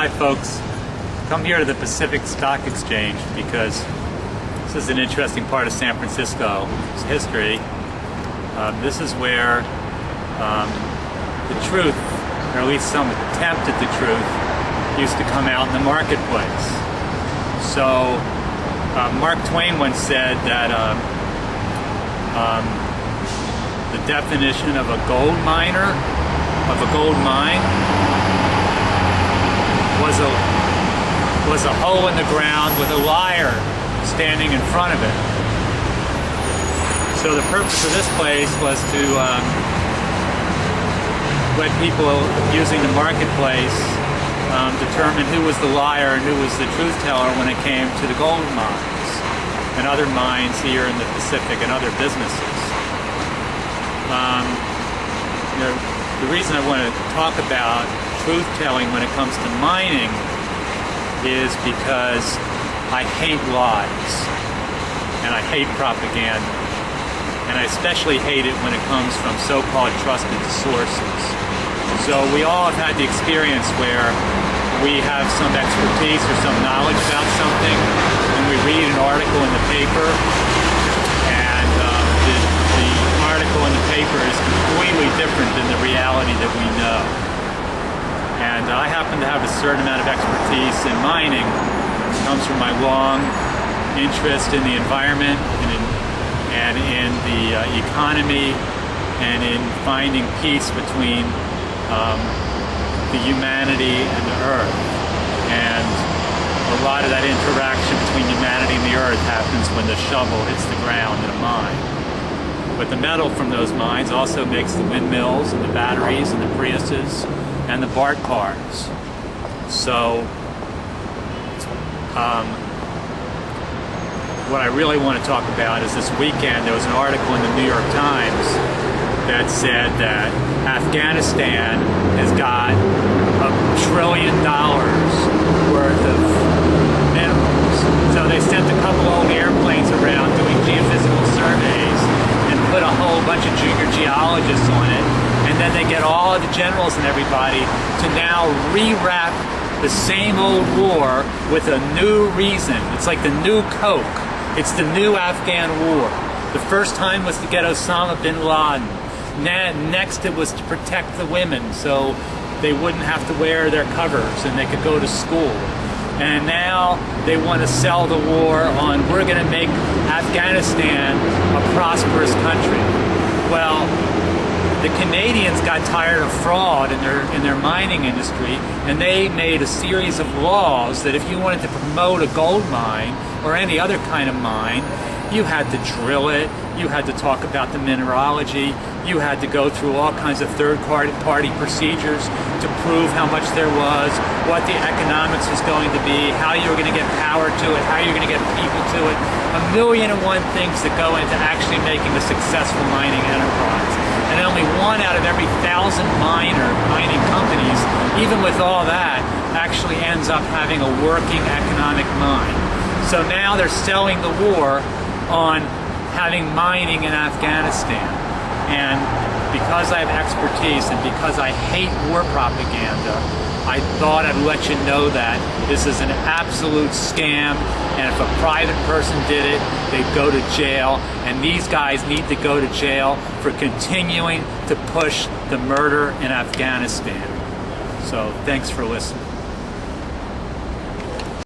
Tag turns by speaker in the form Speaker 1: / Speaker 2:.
Speaker 1: Hi folks, come here to the Pacific Stock Exchange because this is an interesting part of San Francisco's history. This is where the truth, or at least some attempt at the truth, used to come out in the marketplace. So Mark Twain once said that the definition of a gold miner, of a gold mine, was a hole in the ground with a liar standing in front of it. So the purpose of this place was to let people using the marketplace determine who was the liar and who was the truth teller when it came to the gold mines and other mines here in the Pacific and other businesses. The reason I want to talk about truth telling when it comes to mining is because I hate lies and I hate propaganda, and I especially hate it when it comes from so-called trusted sources. So we all have had the experience where we have some expertise or some knowledge about something and we read an article in the paper, and the article in the paper is completely different than the reality that we know. And I happen to have a certain amount of expertise in mining. It comes from my long interest in the environment and in the economy and in finding peace between the humanity and the earth. And a lot of that interaction between humanity and the earth happens when the shovel hits the ground in a mine. But the metal from those mines also makes the windmills and the batteries and the Priuses and the BART cars. So what I really want to talk about is this weekend there was an article in the New York Times that said that Afghanistan has got $1 trillion worth of minerals. So they sent a couple old airplanes around doing geophysical surveys and put a whole bunch of junior geologists on it, and then they get all of the generals and everybody to now rewrap the same old war with a new reason. It's like the new Coke. It's the new Afghan war. The first time was to get Osama bin Laden. Next it was to protect the women so they wouldn't have to wear their covers and they could go to school. And now they want to sell the war on, we're going to make Afghanistan a prosperous country. Well, the Canadians got tired of fraud in their mining industry, and they made a series of laws that if you wanted to promote a gold mine or any other kind of mine, you had to drill it, you had to talk about the mineralogy, you had to go through all kinds of third-party procedures to prove how much there was, what the economics was going to be, how you were going to get power to it, how you were going to get people to it. 1,000,001 things that go into actually making a successful mining enterprise. And only 1 out of every 1,000 mining companies, even with all that, actually ends up having a working economic mine. So now they're selling the war on having mining in Afghanistan. And because I have expertise and because I hate war propaganda, I thought I'd let you know that this is an absolute scam, and if a private person did it, they'd go to jail, and these guys need to go to jail for continuing to push the murder in Afghanistan. So thanks for listening.